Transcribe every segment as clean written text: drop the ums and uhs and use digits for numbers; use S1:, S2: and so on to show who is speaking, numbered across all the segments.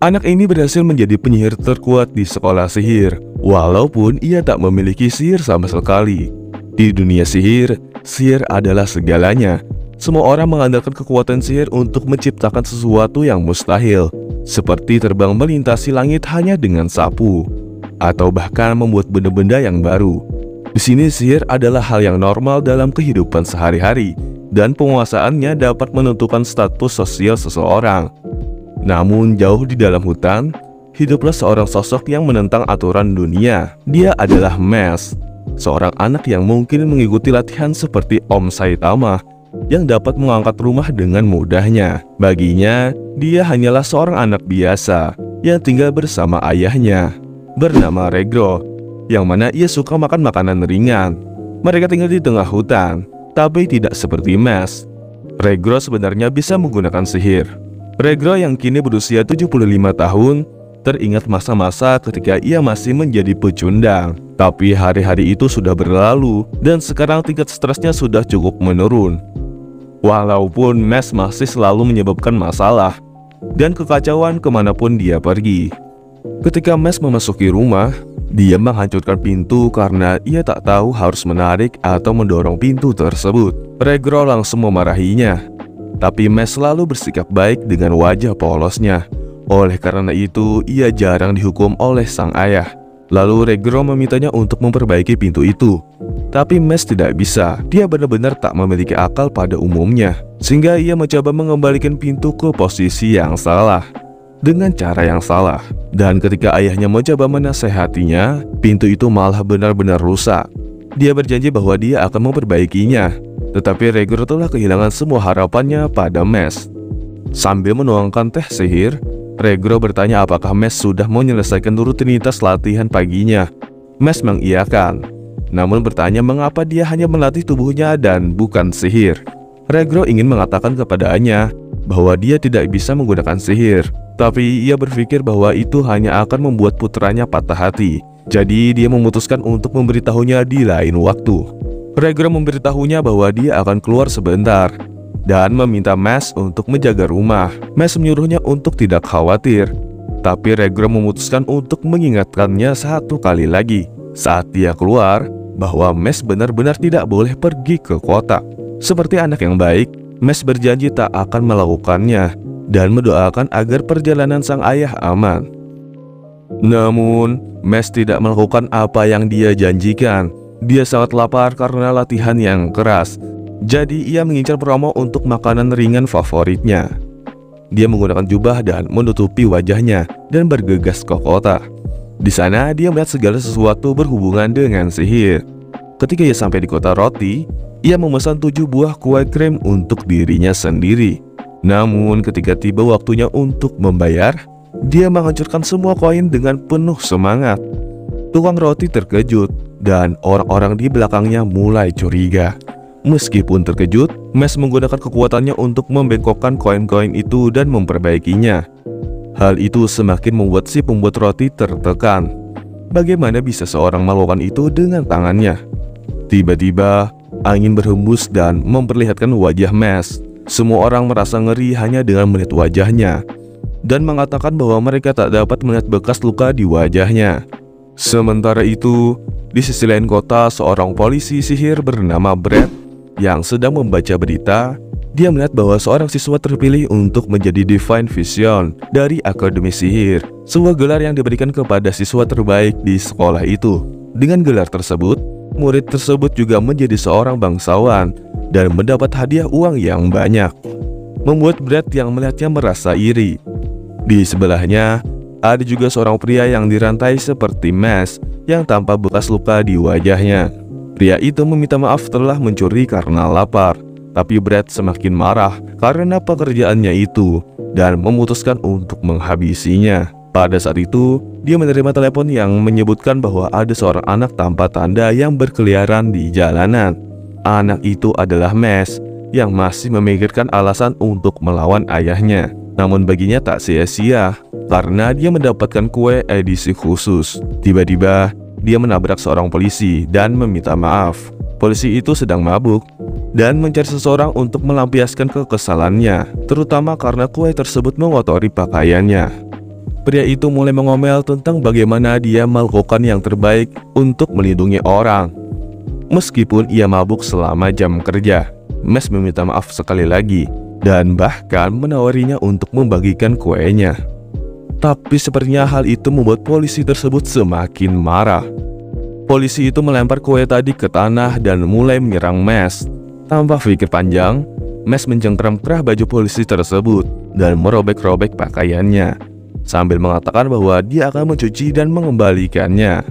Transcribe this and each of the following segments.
S1: Anak ini berhasil menjadi penyihir terkuat di sekolah sihir, walaupun ia tak memiliki sihir sama sekali. Di dunia sihir, sihir adalah segalanya. Semua orang mengandalkan kekuatan sihir untuk menciptakan sesuatu yang mustahil, seperti terbang melintasi langit hanya dengan sapu, atau bahkan membuat benda-benda yang baru. Di sini sihir adalah hal yang normal dalam kehidupan sehari-hari, dan penguasaannya dapat menentukan status sosial seseorang. Namun jauh di dalam hutan, hiduplah seorang sosok yang menentang aturan dunia. Dia adalah Mask, seorang anak yang mungkin mengikuti latihan seperti Om Saitama, yang dapat mengangkat rumah dengan mudahnya. Baginya, dia hanyalah seorang anak biasa yang tinggal bersama ayahnya, bernama Regro, yang mana ia suka makan makanan ringan. Mereka tinggal di tengah hutan, tapi tidak seperti Mask. Regro sebenarnya bisa menggunakan sihir. Regro yang kini berusia 75 tahun teringat masa-masa ketika ia masih menjadi pecundang. Tapi hari-hari itu sudah berlalu dan sekarang tingkat stresnya sudah cukup menurun. Walaupun Mask masih selalu menyebabkan masalah dan kekacauan kemanapun dia pergi. Ketika Mask memasuki rumah, dia menghancurkan pintu karena ia tak tahu harus menarik atau mendorong pintu tersebut. Regro langsung memarahinya, tapi Mask selalu bersikap baik dengan wajah polosnya. Oleh karena itu, ia jarang dihukum oleh sang ayah. Lalu Regro memintanya untuk memperbaiki pintu itu. Tapi Mask tidak bisa, dia benar-benar tak memiliki akal pada umumnya. Sehingga ia mencoba mengembalikan pintu ke posisi yang salah, dengan cara yang salah. Dan ketika ayahnya mencoba menasehatinya, pintu itu malah benar-benar rusak. Dia berjanji bahwa dia akan memperbaikinya, tetapi Regro telah kehilangan semua harapannya pada Mask. Sambil menuangkan teh sihir, Regro bertanya apakah Mask sudah menyelesaikan rutinitas latihan paginya. Mask mengiyakan, namun bertanya mengapa dia hanya melatih tubuhnya dan bukan sihir. Regro ingin mengatakan kepadanya bahwa dia tidak bisa menggunakan sihir, tapi ia berpikir bahwa itu hanya akan membuat putranya patah hati. Jadi dia memutuskan untuk memberitahunya di lain waktu. Regro memberitahunya bahwa dia akan keluar sebentar dan meminta Mask untuk menjaga rumah. Mask menyuruhnya untuk tidak khawatir, tapi Regro memutuskan untuk mengingatkannya satu kali lagi saat dia keluar bahwa Mask benar-benar tidak boleh pergi ke kota. Seperti anak yang baik, Mask berjanji tak akan melakukannya dan mendoakan agar perjalanan sang ayah aman. Namun, Mask tidak melakukan apa yang dia janjikan. Dia sangat lapar karena latihan yang keras. Jadi ia mengincar promo untuk makanan ringan favoritnya. Dia menggunakan jubah dan menutupi wajahnya dan bergegas ke kota. Di sana dia melihat segala sesuatu berhubungan dengan sihir. Ketika ia sampai di kota roti, ia memesan 7 buah kue krim untuk dirinya sendiri. Namun ketika tiba waktunya untuk membayar, dia menghancurkan semua koin dengan penuh semangat. Tukang roti terkejut dan orang-orang di belakangnya mulai curiga. Meskipun terkejut, Mask menggunakan kekuatannya untuk membengkokkan koin-koin itu dan memperbaikinya. Hal itu semakin membuat si pembuat roti tertekan. Bagaimana bisa seorang melakukan itu dengan tangannya? Tiba-tiba, angin berhembus dan memperlihatkan wajah Mask. Semua orang merasa ngeri hanya dengan melihat wajahnya dan mengatakan bahwa mereka tak dapat melihat bekas luka di wajahnya. Sementara itu, di sisi lain kota, seorang polisi sihir bernama Brad yang sedang membaca berita. Dia melihat bahwa seorang siswa terpilih untuk menjadi Divine Vision dari Akademi Sihir, sebuah gelar yang diberikan kepada siswa terbaik di sekolah itu. Dengan gelar tersebut, murid tersebut juga menjadi seorang bangsawan dan mendapat hadiah uang yang banyak, membuat Brad yang melihatnya merasa iri. Di sebelahnya, ada juga seorang pria yang dirantai seperti Mask yang tanpa bekas luka di wajahnya. Pria itu meminta maaf telah mencuri karena lapar, tapi Brad semakin marah karena pekerjaannya itu dan memutuskan untuk menghabisinya. Pada saat itu, dia menerima telepon yang menyebutkan bahwa ada seorang anak tanpa tanda yang berkeliaran di jalanan. Anak itu adalah Mask yang masih memikirkan alasan untuk melawan ayahnya. Namun baginya tak sia-sia karena dia mendapatkan kue edisi khusus. Tiba-tiba, dia menabrak seorang polisi dan meminta maaf. Polisi itu sedang mabuk dan mencari seseorang untuk melampiaskan kekesalannya, terutama karena kue tersebut mengotori pakaiannya. Pria itu mulai mengomel tentang bagaimana dia melakukan yang terbaik untuk melindungi orang. Meskipun ia mabuk selama jam kerja, Mes meminta maaf sekali lagi dan bahkan menawarinya untuk membagikan kuenya. Tapi sepertinya hal itu membuat polisi tersebut semakin marah. Polisi itu melempar kue tadi ke tanah dan mulai menyerang Mes. Tanpa pikir panjang, Mes mencengkram kerah baju polisi tersebut dan merobek-robek pakaiannya, sambil mengatakan bahwa dia akan mencuci dan mengembalikannya.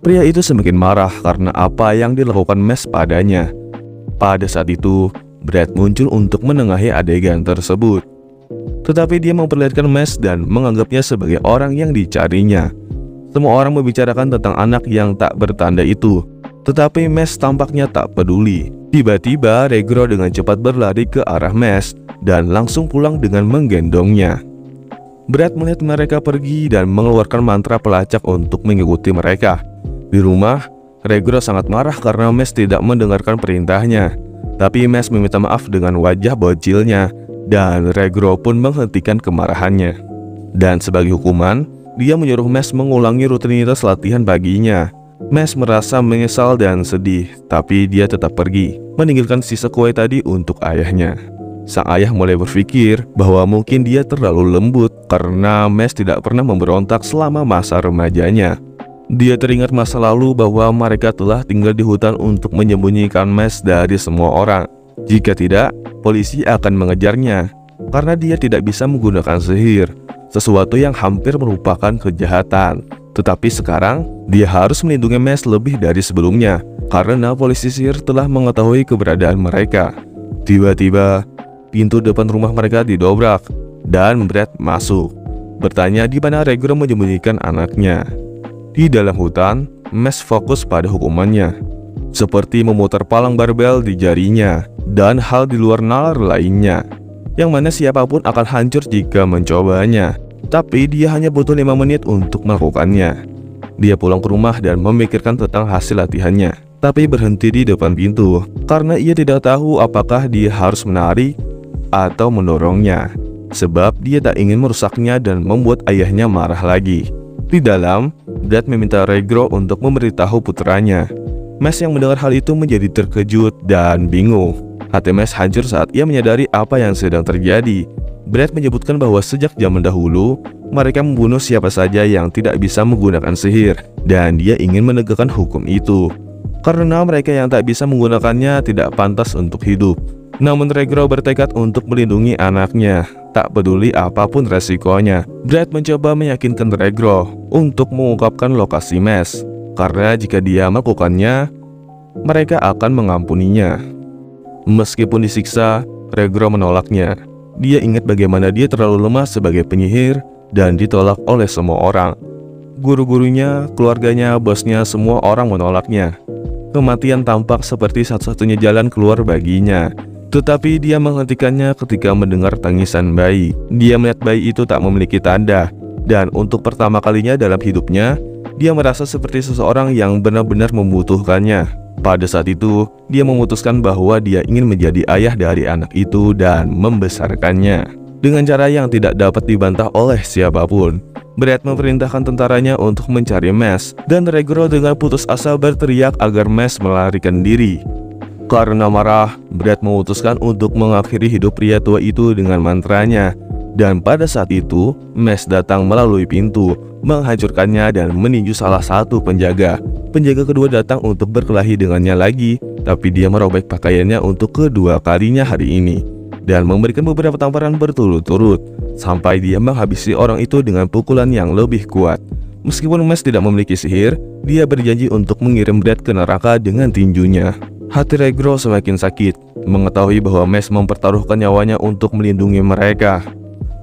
S1: Pria itu semakin marah karena apa yang dilakukan Mes padanya. Pada saat itu, Brad muncul untuk menengahi adegan tersebut. Tetapi dia memperlihatkan Mes dan menganggapnya sebagai orang yang dicarinya. Semua orang membicarakan tentang anak yang tak bertanda itu, tetapi Mes tampaknya tak peduli. Tiba-tiba Regro dengan cepat berlari ke arah Mes dan langsung pulang dengan menggendongnya. Brad melihat mereka pergi dan mengeluarkan mantra pelacak untuk mengikuti mereka. Di rumah, Regro sangat marah karena Mes tidak mendengarkan perintahnya. Tapi Mes meminta maaf dengan wajah bocilnya dan Regro pun menghentikan kemarahannya. Dan sebagai hukuman, dia menyuruh Mes mengulangi rutinitas latihan paginya. Mes merasa menyesal dan sedih, tapi dia tetap pergi, meninggalkan sisa kue tadi untuk ayahnya. Sang ayah mulai berpikir bahwa mungkin dia terlalu lembut karena Mes tidak pernah memberontak selama masa remajanya. Dia teringat masa lalu bahwa mereka telah tinggal di hutan untuk menyembunyikan Mes dari semua orang. Jika tidak, polisi akan mengejarnya karena dia tidak bisa menggunakan sihir, sesuatu yang hampir merupakan kejahatan. Tetapi sekarang, dia harus melindungi Mes lebih dari sebelumnya karena polisi sihir telah mengetahui keberadaan mereka. Tiba-tiba, pintu depan rumah mereka didobrak dan Brad masuk, bertanya di mana Regro menyembunyikan anaknya. Di dalam hutan, Mes fokus pada hukumannya, seperti memutar palang barbel di jarinya dan hal di luar nalar lainnya, yang mana siapapun akan hancur jika mencobanya. Tapi dia hanya butuh 5 menit untuk melakukannya. Dia pulang ke rumah dan memikirkan tentang hasil latihannya, tapi berhenti di depan pintu karena ia tidak tahu apakah dia harus menarik atau mendorongnya, sebab dia tak ingin merusaknya dan membuat ayahnya marah lagi. Di dalam, Brad meminta Regro untuk memberitahu putranya. Mes yang mendengar hal itu menjadi terkejut dan bingung. Hati Mes hancur saat ia menyadari apa yang sedang terjadi. Brad menyebutkan bahwa sejak zaman dahulu, mereka membunuh siapa saja yang tidak bisa menggunakan sihir, dan dia ingin menegakkan hukum itu karena mereka yang tak bisa menggunakannya tidak pantas untuk hidup. Namun Regro bertekad untuk melindungi anaknya, tak peduli apapun resikonya. Brad mencoba meyakinkan Regro untuk mengungkapkan lokasi Mes, karena jika dia melakukannya, mereka akan mengampuninya. Meskipun disiksa, Regro menolaknya. Dia ingat bagaimana dia terlalu lemah sebagai penyihir dan ditolak oleh semua orang. Guru-gurunya, keluarganya, bosnya, semua orang menolaknya. Kematian tampak seperti satu-satunya jalan keluar baginya. Tetapi dia menghentikannya ketika mendengar tangisan bayi. Dia melihat bayi itu tak memiliki tanda, dan untuk pertama kalinya dalam hidupnya, dia merasa seperti seseorang yang benar-benar membutuhkannya. Pada saat itu, dia memutuskan bahwa dia ingin menjadi ayah dari anak itu dan membesarkannya dengan cara yang tidak dapat dibantah oleh siapapun. Brad memerintahkan tentaranya untuk mencari Mes, dan Regro dengan putus asa berteriak agar Mes melarikan diri. Karena marah, Brad memutuskan untuk mengakhiri hidup pria tua itu dengan mantranya. Dan pada saat itu, Mes datang melalui pintu, menghancurkannya dan meninju salah satu penjaga. Penjaga kedua datang untuk berkelahi dengannya lagi, tapi dia merobek pakaiannya untuk kedua kalinya hari ini dan memberikan beberapa tamparan berturut-turut sampai dia menghabisi orang itu dengan pukulan yang lebih kuat. Meskipun Mes tidak memiliki sihir, dia berjanji untuk mengirim Brad ke neraka dengan tinjunya. Hati Regro semakin sakit mengetahui bahwa Mes mempertaruhkan nyawanya untuk melindungi mereka.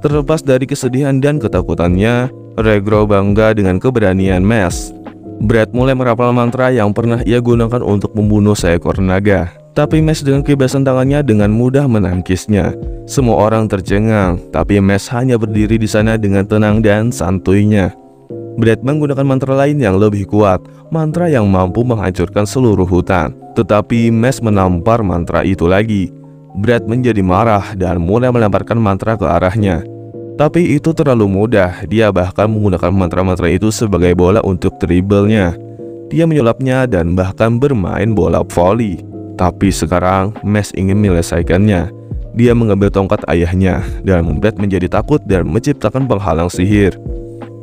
S1: Terlepas dari kesedihan dan ketakutannya, Regro bangga dengan keberanian Mes. Brad mulai merapal mantra yang pernah ia gunakan untuk membunuh seekor naga. Tapi Mes dengan kebebasan tangannya dengan mudah menangkisnya. Semua orang tercengang, tapi Mes hanya berdiri di sana dengan tenang dan santuinya. Brad menggunakan mantra lain yang lebih kuat, mantra yang mampu menghancurkan seluruh hutan. Tetapi Mes menampar mantra itu lagi. Brad menjadi marah dan mulai melemparkan mantra ke arahnya. Tapi itu terlalu mudah, dia bahkan menggunakan mantra-mantra itu sebagai bola untuk dribblenya. Dia menyulapnya dan bahkan bermain bola voli. Tapi sekarang Mash ingin menyelesaikannya. Dia mengambil tongkat ayahnya dan Brad menjadi takut dan menciptakan penghalang sihir.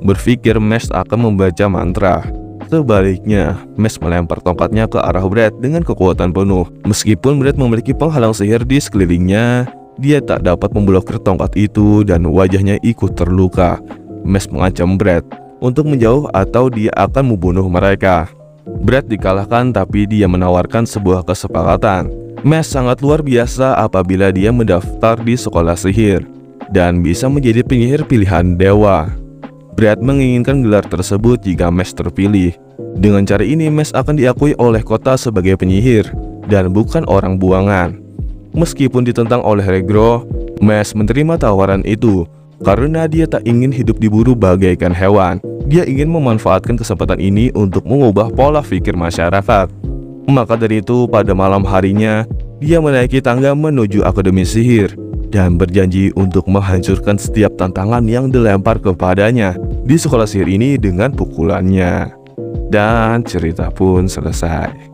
S1: Berpikir Mash akan membaca mantra. Sebaliknya, Mash melempar tongkatnya ke arah Brad dengan kekuatan penuh. Meskipun Brad memiliki penghalang sihir di sekelilingnya, dia tak dapat memblokir tongkat itu dan wajahnya ikut terluka. Mash mengancam Brad untuk menjauh atau dia akan membunuh mereka. Brad dikalahkan tapi dia menawarkan sebuah kesepakatan. Mash sangat luar biasa apabila dia mendaftar di sekolah sihir dan bisa menjadi penyihir pilihan dewa. Brad menginginkan gelar tersebut jika Mash terpilih. Dengan cara ini Mash akan diakui oleh kota sebagai penyihir dan bukan orang buangan. Meskipun ditentang oleh Regro, Mash menerima tawaran itu karena dia tak ingin hidup diburu bagaikan hewan. Dia ingin memanfaatkan kesempatan ini untuk mengubah pola pikir masyarakat. Maka dari itu pada malam harinya, dia menaiki tangga menuju Akademi Sihir dan berjanji untuk menghancurkan setiap tantangan yang dilempar kepadanya di sekolah sihir ini dengan pukulannya. Dan cerita pun selesai.